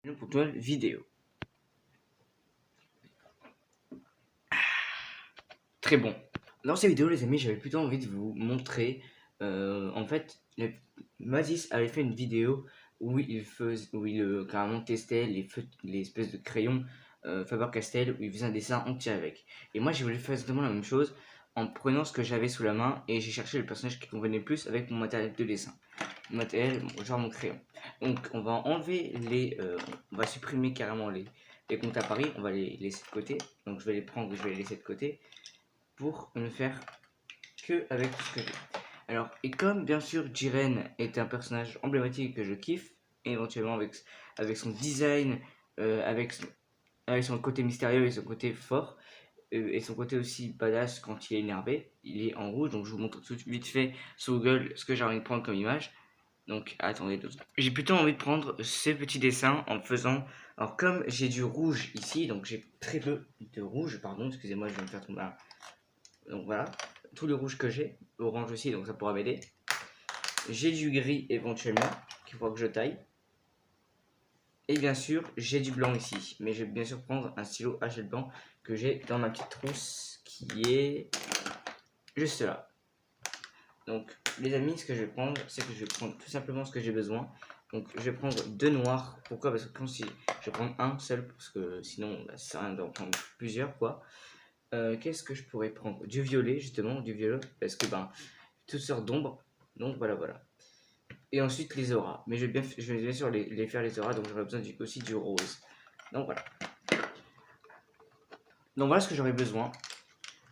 Pour une nouvelle vidéo. Très bon. Dans cette vidéo, les amis, j'avais plutôt envie de vous montrer. En fait, Mazis avait fait une vidéo où il carrément testait les espèces de crayons Faber-Castell, où il faisait un dessin entier avec. Et moi, j'ai voulu faire exactement la même chose en prenant ce que j'avais sous la main et j'ai cherché le personnage qui convenait plus avec mon matériel de dessin. Mon matériel, genre mon crayon. Donc, on va enlever on va supprimer carrément les comptes à Paris, on va les laisser de côté. Donc, je vais les prendre, je vais les laisser de côté pour ne faire que avec tout ce que j'ai. Alors, et comme bien sûr Jiren est un personnage emblématique que je kiffe, et éventuellement avec son design, avec son côté mystérieux et son côté fort, et son côté aussi badass quand il est énervé, il est en rouge, donc je vous montre tout de suite vite fait sur Google ce que j'ai envie de prendre comme image. Donc attendez 2 secondes. J'ai plutôt envie de prendre ces petits dessins en faisant. Alors comme j'ai du rouge ici, donc j'ai très peu de rouge, pardon, excusez-moi, je vais me faire tomber un. Donc voilà, tout le rouge que j'ai, orange aussi, donc ça pourra m'aider. J'ai du gris éventuellement, qu'il faudra que je taille. Et bien sûr, j'ai du blanc ici, mais je vais bien sûr prendre un stylo HL blanc que j'ai dans ma petite trousse qui est juste là. Donc les amis, ce que je vais prendre, c'est que je vais prendre tout simplement ce que j'ai besoin. Donc je vais prendre 2 noirs. Pourquoi? Parce que si je vais prendre un seul, parce que sinon ça sert à rien d'en prendre plusieurs quoi. Qu'est-ce que je pourrais prendre? Du violet justement, du violet, parce que toutes sortes d'ombres. Donc voilà. Et ensuite les auras. Mais je vais bien sûr les faire les auras, donc j'aurai besoin aussi du rose. Donc voilà. Donc voilà ce que j'aurais besoin.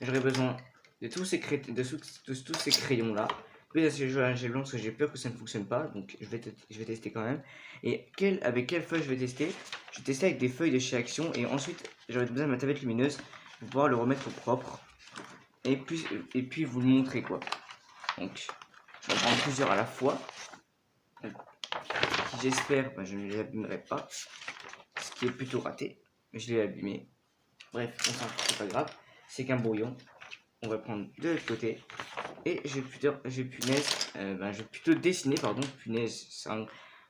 J'aurais besoin de tous ces crayons là. Plus assez j'ai blanc parce que j'ai peur que ça ne fonctionne pas. Donc je vais tester quand même. Et avec quelle feuille je vais tester? Je vais tester avec des feuilles de chez Action. Et ensuite j'aurai besoin de ma tablette lumineuse pour pouvoir le remettre au propre. Et puis vous le montrer quoi. Donc je vais en prendre plusieurs à la fois. J'espère, je ne les abîmerai pas. Ce qui est plutôt raté. Mais je l'ai abîmé. Bref, on s'en fout, c'est pas grave. C'est qu'un brouillon. On va prendre de l'autre côté. Et je vais plutôt dessiner, pardon, punaise,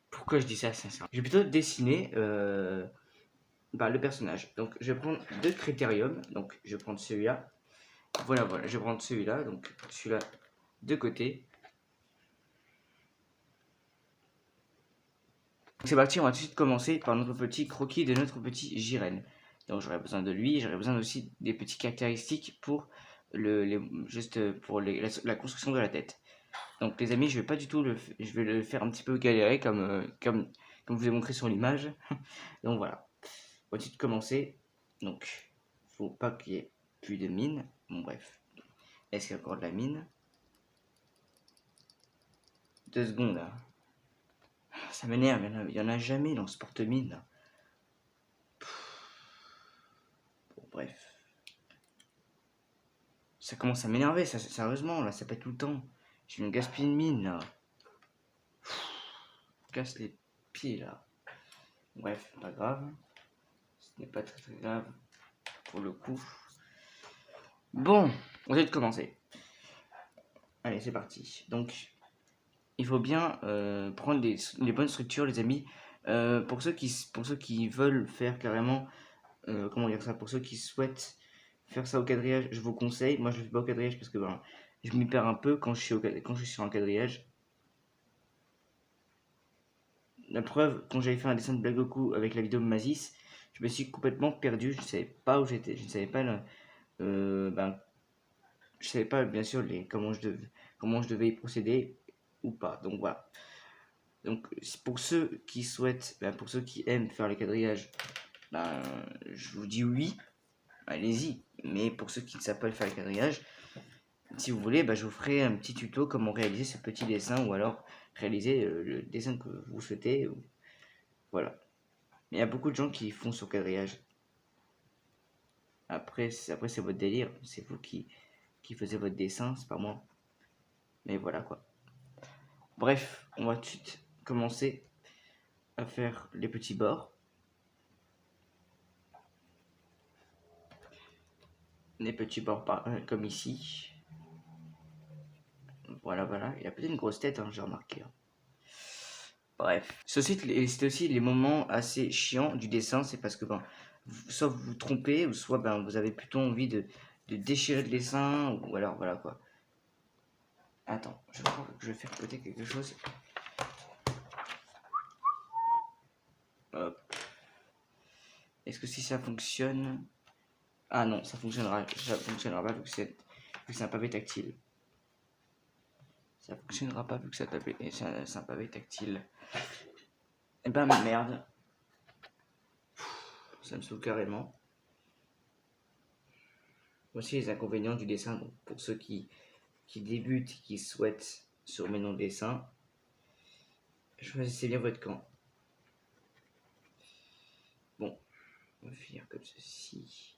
pourquoi je dis ça, je vais plutôt dessiner le personnage. Donc je vais prendre 2 critériums, donc je vais prendre celui-là, voilà, je vais prendre celui-là, donc celui-là de côté. C'est parti, on va tout de suite commencer par notre petit croquis de notre petit Jiren. Donc j'aurai besoin de lui, j'aurai besoin aussi des petites caractéristiques pour la construction de la tête. Donc les amis, je vais le faire un petit peu galérer comme je vous ai montré sur l'image. Donc voilà. On va tout de suite commencer. Donc, faut pas qu'il y ait plus de mine. Bon bref. Est-ce qu'il y a encore de la mine? 2 secondes là. Ça m'énerve, il y en a jamais dans ce porte-mine. Bon bref. Ça commence à m'énerver, sérieusement là, ça pète tout le temps. J'ai une gaspille de mine là. Casse les pieds là. Bref, pas grave. Ce n'est pas très grave pour le coup. Bon, on va commencer. Allez, c'est parti. Donc, il faut bien prendre les bonnes structures, les amis. Pour ceux qui veulent faire carrément, comment dire ça, pour ceux qui souhaitent faire ça au quadrillage, je vous conseille. Moi, je ne fais pas au quadrillage parce que je m'y perds un peu quand je suis sur un quadrillage. La preuve, quand j'avais fait un dessin de Blagoku avec la vidéo de Mazis, je me suis complètement perdu. Je ne savais pas où j'étais. Je ne savais pas je savais pas bien sûr comment je devais y procéder ou pas. Donc voilà. Donc pour ceux qui souhaitent, pour ceux qui aiment faire le quadrillage, je vous dis oui, allez-y. Mais pour ceux qui ne savent pas faire le quadrillage, si vous voulez, je vous ferai un petit tuto comment réaliser ce petit dessin ou alors réaliser le dessin que vous souhaitez. Voilà. Mais il y a beaucoup de gens qui font sur quadrillage. Après c'est votre délire, c'est vous qui faisiez votre dessin, c'est pas moi. Mais voilà quoi. Bref, on va tout de suite commencer à faire les petits bords. Les petits bords comme ici. Voilà, il a peut-être une grosse tête, j'ai remarqué. Bref, c'est aussi les moments assez chiants du dessin, c'est parce que ben, soit vous vous trompez, ou soit ben, vous avez plutôt envie de déchirer le dessin, ou alors voilà quoi. Attends, je crois que je vais faire côté quelque chose. Hop. Est-ce que si ça fonctionne... Ah non, ça fonctionnera pas vu que c'est un pavé tactile. Ça fonctionnera pas vu que c'est un pavé tactile. Et ben merde. Ça me saoule carrément. Voici les inconvénients du dessin. Donc pour ceux qui débutent, qui souhaitent se remettre dans le dessin, choisissez bien votre camp. Bon, on va finir comme ceci.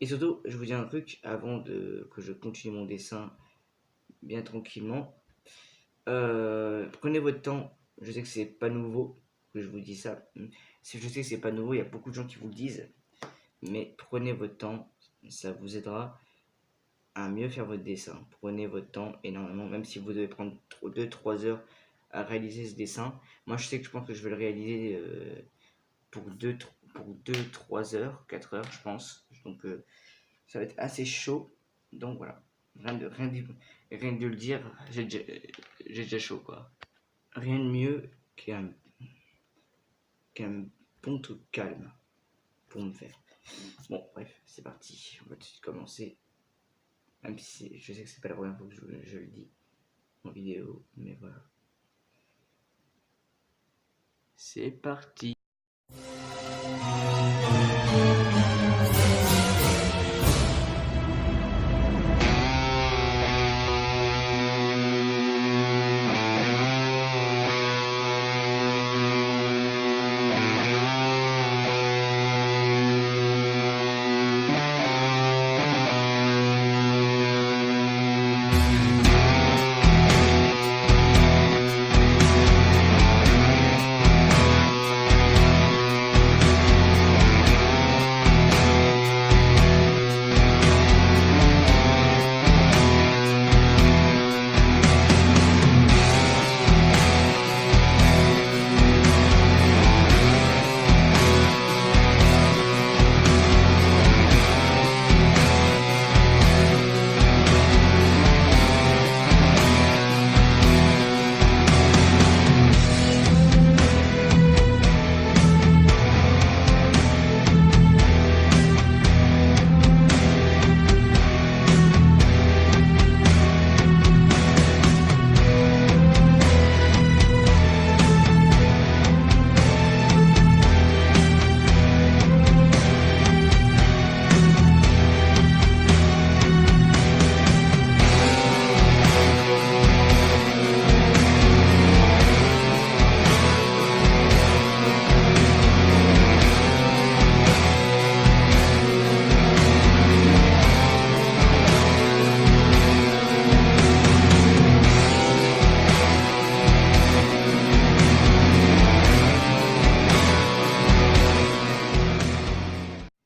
Et surtout, je vous dis un truc avant que je continue mon dessin bien tranquillement. Prenez votre temps. Je sais que c'est pas nouveau que je vous dis ça. Je sais que c'est pas nouveau, il y a beaucoup de gens qui vous le disent. Mais prenez votre temps, ça vous aidera à mieux faire votre dessin. Prenez votre temps énormément, même si vous devez prendre 2-3 heures à réaliser ce dessin. Moi, je sais que je pense que je vais le réaliser pour 2-3 heures, 4 heures, je pense. Donc, ça va être assez chaud. Donc, voilà. Rien de le dire, j'ai déjà chaud, quoi. Rien de mieux qu'un bon truc calme pour me faire. Bon, bref, c'est parti. On va tout de suite commencer. Même si je sais que c'est pas la première fois que je le dis en vidéo, mais voilà. C'est parti.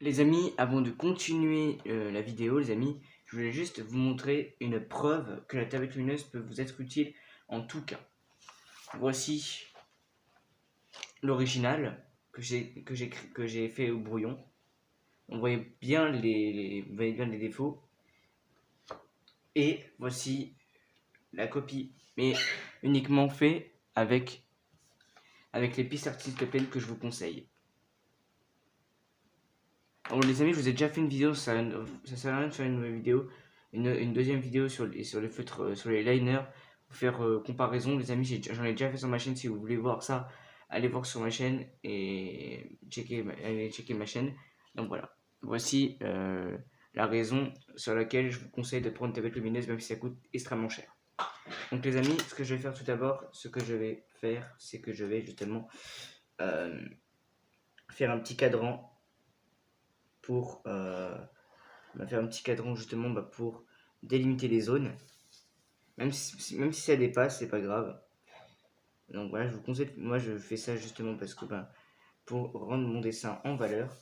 Les amis, avant de continuer la vidéo, les amis, je voulais juste vous montrer une preuve que la tablette lumineuse peut vous être utile en tout cas. Voici l'original que j'ai fait au brouillon. On voyait bien vous voyez bien les défauts. Et voici la copie, mais uniquement fait avec les pistes artistes pleines que je vous conseille. Alors les amis, je vous ai déjà fait une vidéo, ça sert à rien de faire une nouvelle vidéo, une deuxième vidéo sur les feutres, sur les liners, pour faire comparaison. Les amis, j'en ai déjà fait sur ma chaîne. Si vous voulez voir ça, allez voir sur ma chaîne et allez checker ma chaîne. Donc voilà, voici la raison sur laquelle je vous conseille de prendre une tablette lumineuse, même si ça coûte extrêmement cher. Donc les amis, ce que je vais faire tout d'abord, c'est que je vais justement faire un petit cadran pour justement pour délimiter les zones, même si ça dépasse, c'est pas grave. Donc voilà, je vous conseille, moi je fais ça justement parce que pour rendre mon dessin en valeur.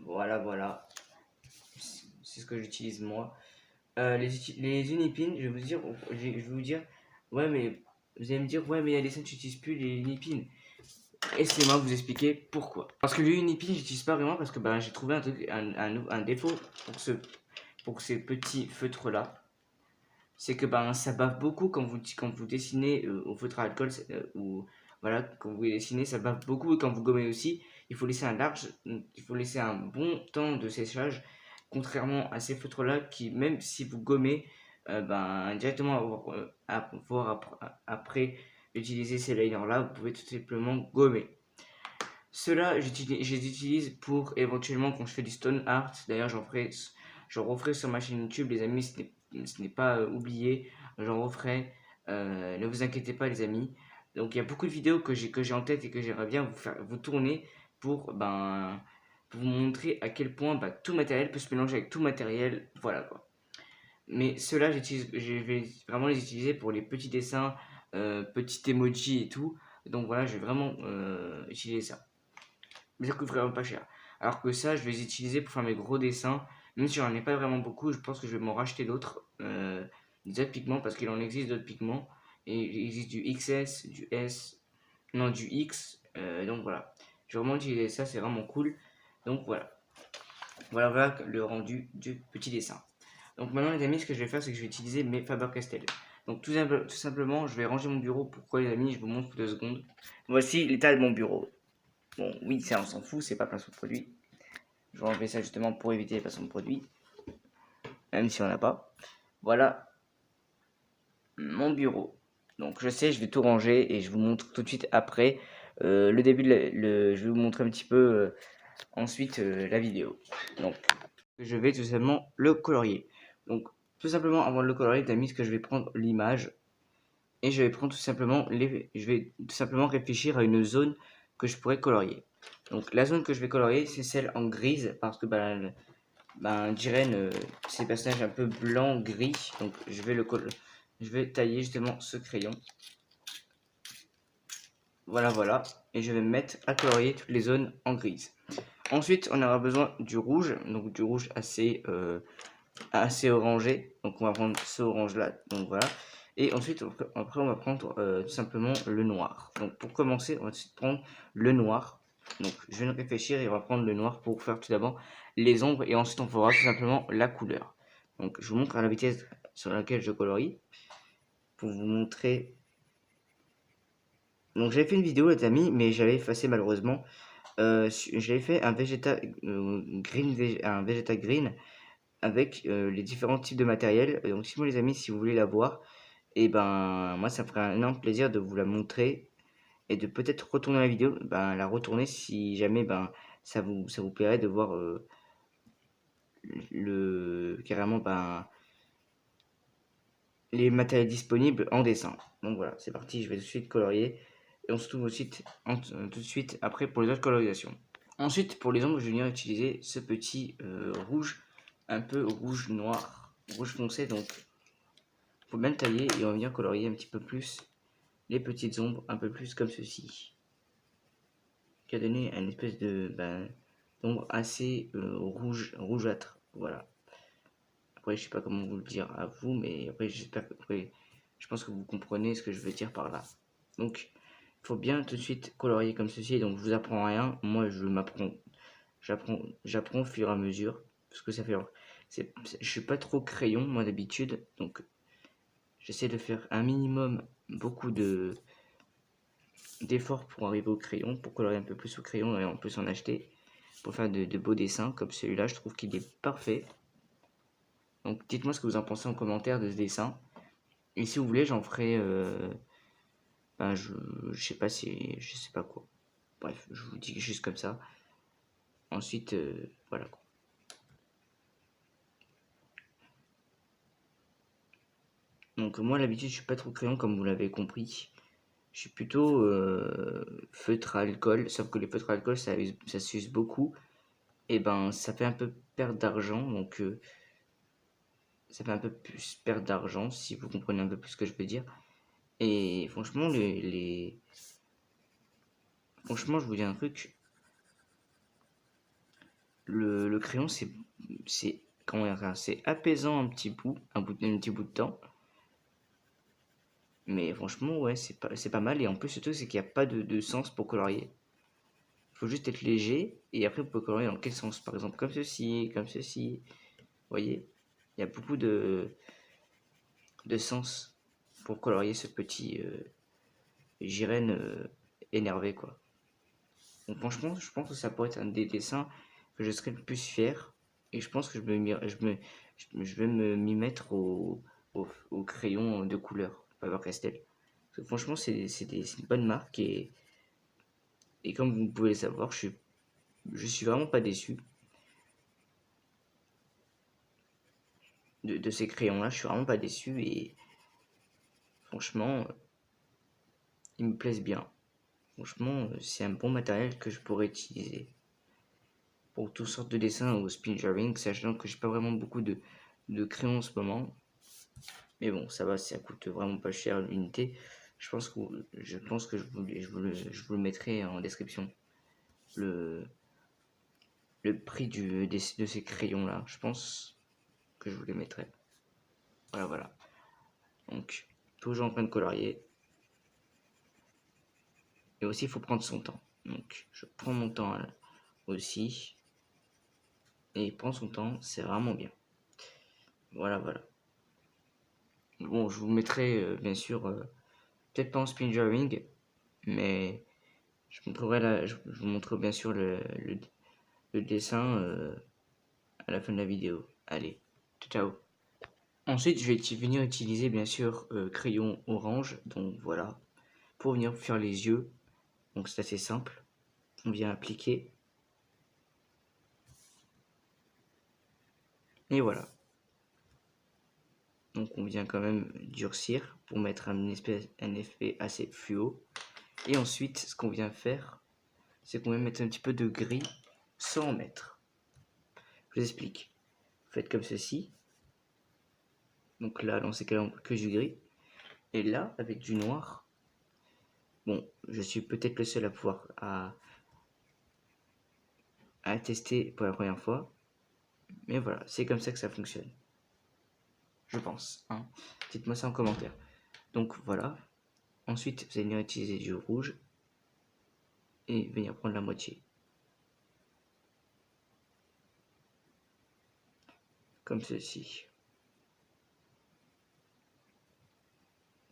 Voilà, c'est ce que j'utilise moi. Les unipins, je vais vous dire, ouais, mais Vous allez me dire, ouais, mais il y a des dessins, tu n'utilises plus les Unipin. Laissez-moi vous expliquer pourquoi. Parce que le Unipin, j'utilise pas vraiment parce que ben, j'ai trouvé un truc, un défaut pour ces petits feutres là. C'est que ben, ça bave beaucoup quand vous dessinez au feutre à alcool ou voilà, quand vous dessinez, ça bave beaucoup et quand vous gommez aussi, il faut laisser un bon temps de séchage, contrairement à ces feutres là qui, même si vous gommez, ben, directement après utiliser ces liners là, vous pouvez tout simplement gommer. Ceux-là, je les utilise pour éventuellement quand je fais du stone art. D'ailleurs, j'en referai sur ma chaîne YouTube, les amis. Ce n'est pas oublié. J'en referai. Ne vous inquiétez pas, les amis. Donc, il y a beaucoup de vidéos que j'ai en tête et que j'aimerais bien vous tourner pour vous montrer à quel point tout matériel peut se mélanger avec tout matériel. Voilà quoi. Mais ceux-là, je vais vraiment les utiliser pour les petits dessins, petits emojis et tout. Donc voilà, je vais vraiment utiliser ça. Mais ça coûte vraiment pas cher. Alors que ça, je vais les utiliser pour faire mes gros dessins. Même si j'en ai pas vraiment beaucoup, je pense que je vais m'en racheter d'autres. Des autres pigments, parce qu'il en existe d'autres pigments. Et il existe du XS, du S, non, du X. Donc voilà. Je vais vraiment utiliser ça, c'est vraiment cool. Donc voilà. Voilà le rendu du petit dessin. Donc maintenant les amis, ce que je vais faire, c'est que je vais utiliser mes Faber-Castell. Donc tout simplement, je vais ranger mon bureau. Pourquoi les amis? Je vous montre 2 secondes. Voici l'état de mon bureau. Bon, oui, ça on s'en fout, c'est pas placement de produit. Je vais enlever ça justement pour éviter les placements de produit, même si on n'a pas. Voilà mon bureau. Donc je sais, je vais tout ranger et je vous montre tout de suite après le début je vais vous montrer un petit peu ensuite la vidéo. Donc je vais tout simplement le colorier. Donc tout simplement avant de le colorier, t'as mis que je vais prendre l'image et je vais prendre je vais tout simplement réfléchir à une zone que je pourrais colorier. Donc la zone que je vais colorier, c'est celle en grise parce que Jiren, c'est des personnages un peu blanc gris, donc je vais tailler justement ce crayon. Voilà, et je vais me mettre à colorier toutes les zones en grise. Ensuite, on aura besoin du rouge, donc du rouge assez orangé. Donc on va prendre ce orange là, donc voilà. Et ensuite, après on va prendre tout simplement le noir. Donc pour commencer, on va prendre le noir. Donc je viens de réfléchir et on va prendre le noir pour faire tout d'abord les ombres et ensuite on fera tout simplement la couleur. Donc je vous montre à la vitesse sur laquelle je colorie pour vous montrer. Donc j'avais fait une vidéo les amis, mais j'avais effacé malheureusement. J'avais fait un Vegeta Green avec les différents types de matériel. Donc si vous les amis, si vous voulez la voir, et ben moi ça me ferait un énorme plaisir de vous la montrer et de peut-être retourner la vidéo, la retourner si jamais ça vous plairait de voir carrément les matériels disponibles en dessin. Donc voilà, c'est parti, je vais tout de suite colorier et on se retrouve tout de suite après pour les autres colorisations. Ensuite pour les ombres, je vais venir utiliser ce petit rouge, un peu rouge noir, rouge foncé, donc faut bien le tailler et on va venir colorier un petit peu plus les petites ombres, un peu plus comme ceci, qui a donné une espèce d'ombre assez rougeâtre. Voilà. Après, je sais pas comment vous le dire à vous, mais après, je pense que vous comprenez ce que je veux dire par là. Donc, il faut bien tout de suite colorier comme ceci. Donc, je vous apprends rien. Moi, j'apprends au fur et à mesure, parce que ça fait, je suis pas trop crayon moi d'habitude, donc j'essaie de faire un minimum beaucoup d'efforts pour arriver au crayon, pour colorer un peu plus au crayon et en plus en acheter pour faire de beaux dessins comme celui-là. Je trouve qu'il est parfait. Donc dites-moi ce que vous en pensez en commentaire de ce dessin. Et si vous voulez, j'en ferai je sais pas si je sais pas quoi. Bref, je vous dis juste comme ça. Ensuite voilà quoi. Donc moi l'habitude je suis pas trop crayon comme vous l'avez compris. Je suis plutôt feutre à alcool, sauf que les feutres à alcool ça s'use beaucoup. Et ça fait un peu perdre d'argent, donc ça fait un peu plus perdre d'argent si vous comprenez un peu plus ce que je veux dire. Et franchement franchement je vous dis un truc, le crayon c'est comment dire, c'est apaisant un petit bout de temps. Mais franchement, ouais, c'est pas mal. Et en plus, surtout, c'est qu'il n'y a pas de sens pour colorier. Il faut juste être léger. Et après, vous pouvez colorier dans quel sens? Par exemple, comme ceci, comme ceci. Vous voyez? Il y a beaucoup de sens pour colorier ce petit Jiren énervé, quoi. Donc franchement, je pense que ça pourrait être un des dessins que je serais le plus fier. Et je pense que je vais m'y mettre au crayon de couleur Faber-Castell. Parce que franchement, c'est une bonne marque. Et comme vous pouvez le savoir, je suis vraiment pas déçu de ces crayons-là. Je suis vraiment pas déçu. Et franchement, ils me plaisent bien. Franchement, c'est un bon matériel que je pourrais utiliser pour toutes sortes de dessins au Spinjaring, sachant que j'ai pas vraiment beaucoup de crayons en ce moment. Mais bon, ça va, ça coûte vraiment pas cher l'unité. Je pense que je vous le mettrai en description. Le, le prix de ces crayons là, je pense que je vous les mettrai. Voilà, voilà. Donc, toujours en train de colorier. Et aussi, il faut prendre son temps. Donc, je prends mon temps aussi. Et il prend son temps, c'est vraiment bien. Voilà, voilà. Bon, je vous mettrai bien sûr, peut-être pas en spin drawing, mais je vous montrerai bien sûr le dessin à la fin de la vidéo. Allez, ciao. Ensuite, je vais venir utiliser bien sûr crayon orange, donc voilà, pour venir faire les yeux. Donc c'est assez simple. On vient appliquer. Et voilà. Donc on vient quand même durcir pour mettre un effet assez fluo. Et ensuite, ce qu'on vient faire, c'est qu'on vient mettre un petit peu de gris sans en mettre. Je vous explique. Vous faites comme ceci. Donc là, dans ces cas-là, que du gris. Et là, avec du noir. Bon, je suis peut-être le seul à pouvoir à tester pour la première fois. Mais voilà, c'est comme ça que ça fonctionne. Je pense. Hein. Dites-moi ça en commentaire. Donc voilà. Ensuite, vous allez venir utiliser du rouge. Et venir prendre la moitié. Comme ceci.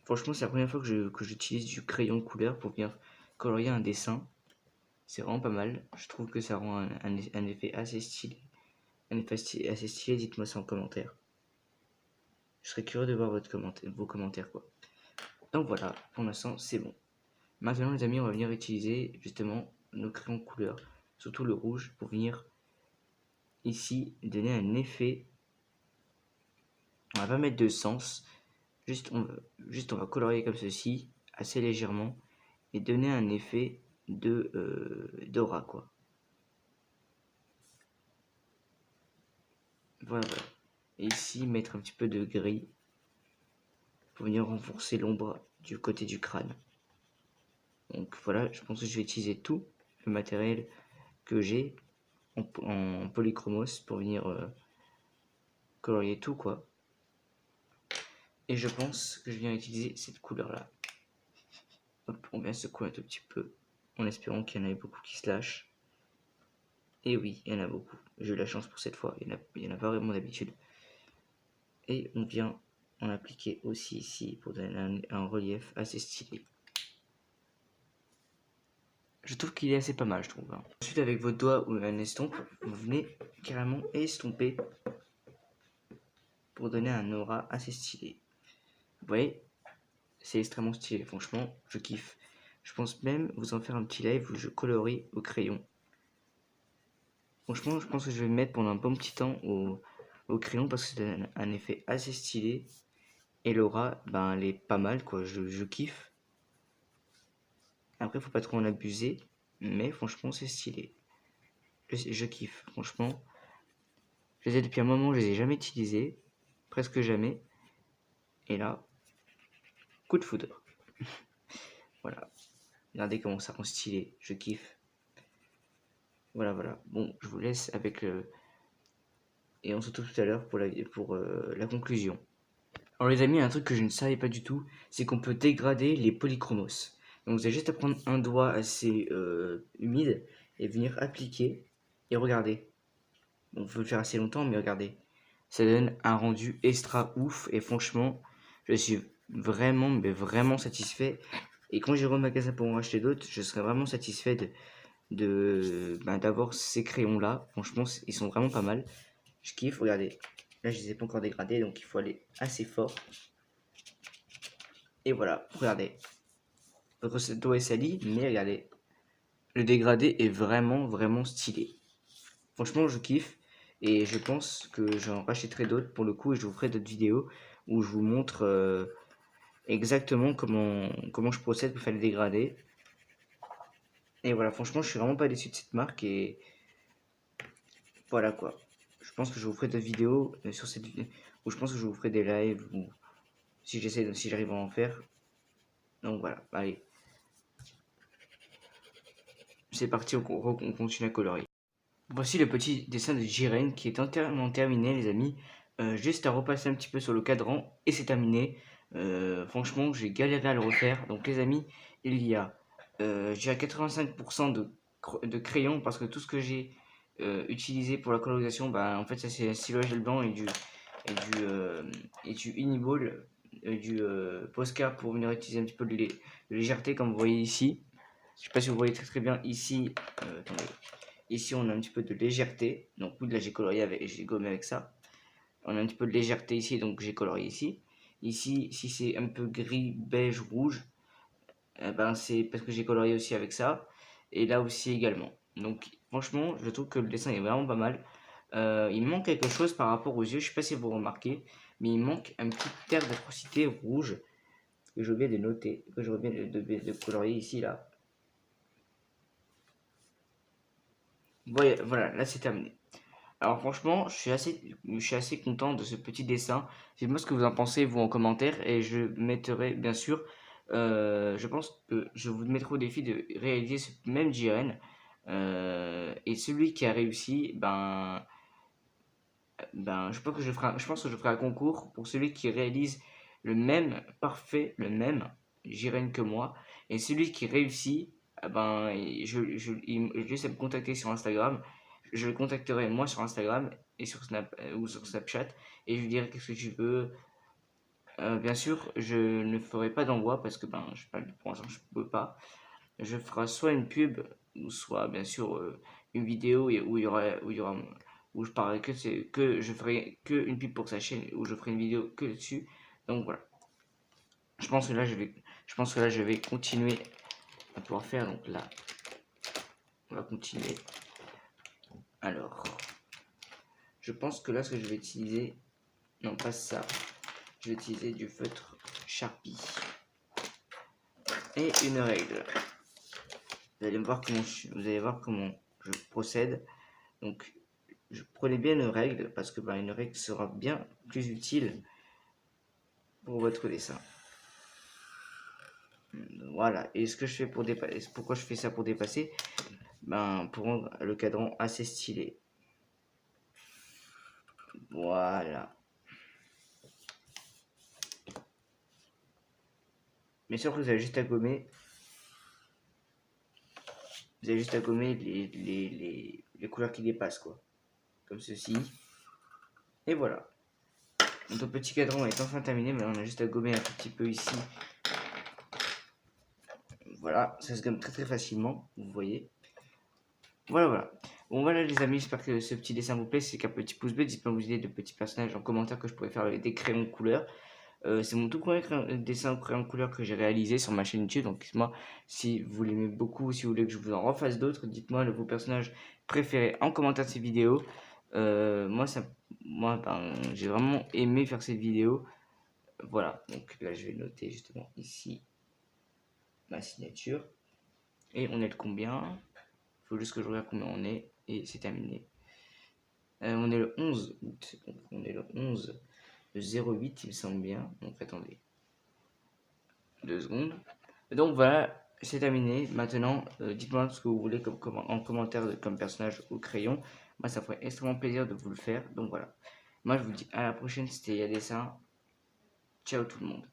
Franchement, c'est la première fois que j'utilise du crayon de couleur pour venir colorier un dessin. C'est vraiment pas mal. Je trouve que ça rend un effet assez stylé. Un effet assez stylé, dites-moi ça en commentaire. Je serais curieux de voir vos commentaires, quoi. Donc voilà, pour l'instant, c'est bon. Maintenant, les amis, on va venir utiliser justement nos crayons de couleur, surtout le rouge, pour venir ici donner un effet. On va pas mettre de sens, juste on va colorier comme ceci, assez légèrement, et donner un effet d'aura, quoi. Voilà, voilà. Et ici, mettre un petit peu de gris pour venir renforcer l'ombre du côté du crâne. Donc voilà, je pense que je vais utiliser tout le matériel que j'ai en polychromos pour venir colorier tout, quoi. Et je pense que je viens utiliser cette couleur là. Hop, on vient secouer un tout petit peu en espérant qu'il y en ait beaucoup qui se lâchent. Et oui, il y en a beaucoup. J'ai eu la chance pour cette fois, il y en a pas vraiment d'habitude. Et on vient en appliquer aussi ici pour donner un relief assez stylé. Je trouve qu'il est assez pas mal, je trouve. Hein. Ensuite, avec votre doigt ou un estompe, vous venez carrément estomper pour donner un aura assez stylé. Vous voyez, c'est extrêmement stylé, franchement, je kiffe. Je pense même vous en faire un petit live où je colorie au crayon. Franchement, je pense que je vais me mettre pendant un bon petit temps au crayon parce que c'est un effet assez stylé. Et l'aura, ben, elle est pas mal, quoi, je kiffe. Après, faut pas trop en abuser, mais franchement, c'est stylé. Je kiffe, franchement. Je les ai depuis un moment, je les ai jamais utilisés, presque jamais. Et là, coup de foudre. Voilà. Regardez comment ça rend stylé, je kiffe. Voilà, voilà. Bon, je vous laisse avec le... Et on se retrouve tout à l'heure pour la conclusion. Alors les amis, un truc que je ne savais pas du tout, c'est qu'on peut dégrader les polychromos. Donc vous avez juste à prendre un doigt assez humide et venir appliquer et regarder. Bon, il faut le faire assez longtemps, mais regardez. Ça donne un rendu extra ouf et franchement, je suis vraiment, mais vraiment satisfait. Et quand j'irai au magasin pour en acheter d'autres, je serai vraiment satisfait d'avoir ces crayons là. Franchement, ils sont vraiment pas mal. Je kiffe, regardez. Là, je les ai pas encore dégradés, donc il faut aller assez fort. Et voilà, regardez. Votre doigt est sali, mais regardez. Le dégradé est vraiment, vraiment stylé. Franchement, je kiffe. Et je pense que j'en rachèterai d'autres pour le coup. Et je vous ferai d'autres vidéos où je vous montre exactement comment je procède pour faire les dégradés. Et voilà, franchement, je suis vraiment pas déçu de cette marque. Et voilà quoi. Je pense que je vous ferai d'autres vidéos sur cette vidéo. Ou je pense que je vous ferai des lives. Ou si j'arrive à en faire. Donc voilà, allez. C'est parti, on continue à colorier. Voici le petit dessin de Jiren qui est entièrement terminé les amis. Juste à repasser un petit peu sur le cadran et c'est terminé. Franchement j'ai galéré à le refaire. Donc les amis, il y a j'ai à 85% de crayon parce que tout ce que j'ai utilisé pour la colorisation, bah, en fait ça c'est un stylo gel blanc et du Uniball, du Posca pour venir utiliser un petit peu de légèreté comme vous voyez ici. Je sais pas si vous voyez très bien ici. Attendez. Ici, on a un petit peu de légèreté. Donc, oui, là, j'ai colorié avec, j'ai gommé avec ça. On a un petit peu de légèreté ici, donc j'ai colorié ici. Ici, si c'est un peu gris, beige, rouge, ben c'est parce que j'ai colorié aussi avec ça. Et là aussi également. Donc, franchement, je trouve que le dessin est vraiment pas mal. Il manque quelque chose par rapport aux yeux. Je sais pas si vous remarquez, mais il manque un petit air d'atrocité rouge que j'ai oublié de noter, que j'ai oublié de colorier ici, là. Voilà, là c'est terminé. Alors franchement, je suis assez content de ce petit dessin. Dites-moi ce que vous en pensez, vous, en commentaire. Et je mettrai, bien sûr, je pense que je vous mettrai au défi de réaliser ce même Jiren. Et celui qui a réussi, je pense que je ferai un concours pour celui qui réalise le même, parfait, le même Jiren que moi. Et celui qui réussit, il juste à me contacter sur Instagram. Je le contacterai moi sur Instagram et sur ou sur Snapchat et je lui dirai qu'est-ce que tu veux. Bien sûr, je ne ferai pas d'envoi parce que pour l'instant je peux pas. Je ferai soit une pub ou soit bien sûr une vidéo où je parlerai que je ferai que une pub pour sa chaîne où je ferai une vidéo que dessus. Donc voilà. Je pense que là je vais continuer à pouvoir faire. Donc là, on va continuer. Alors, je pense que là ce que je vais utiliser, non pas ça, je vais utiliser du feutre Sharpie et une règle. Vous allez voir comment je procède. Donc, prenez bien une règle parce que une règle sera bien plus utile pour votre dessin. Voilà. Et ce que je fais pour dépasser, pourquoi je fais ça pour dépasser, pour rendre le cadran assez stylé. Voilà. Bien sûr que vous avez juste à gommer. Vous avez juste à gommer les couleurs qui dépassent, quoi. Comme ceci. Et voilà. Notre petit cadran est enfin terminé. Maintenant, on a juste à gommer un tout petit peu ici. Voilà, ça se gomme très très facilement, vous voyez. Voilà. Bon voilà les amis, j'espère que ce petit dessin vous plaît. C'est qu'un petit pouce bleu, dites-moi vos idées de petits personnages en commentaire que je pourrais faire avec des crayons de couleur. C'est mon tout premier dessin au crayon de couleur que j'ai réalisé sur ma chaîne YouTube. Donc dites-moi si vous l'aimez beaucoup, si vous voulez que je vous en refasse d'autres. Dites-moi vos personnages préférés en commentaire de cette vidéo. J'ai vraiment aimé faire cette vidéo. Voilà, donc là je vais noter justement ici ma signature. Et on est le combien? Il faut juste que je regarde combien on est. Et c'est terminé. On est le 11 août. Donc on est le 11 08, il me semble bien. Donc attendez. 2 secondes. Donc voilà, c'est terminé. Maintenant, dites-moi ce que vous voulez en commentaire comme personnage au crayon. Moi, ça ferait extrêmement plaisir de vous le faire. Donc voilà. Moi, je vous dis à la prochaine. C'était Yadessin. Ciao tout le monde.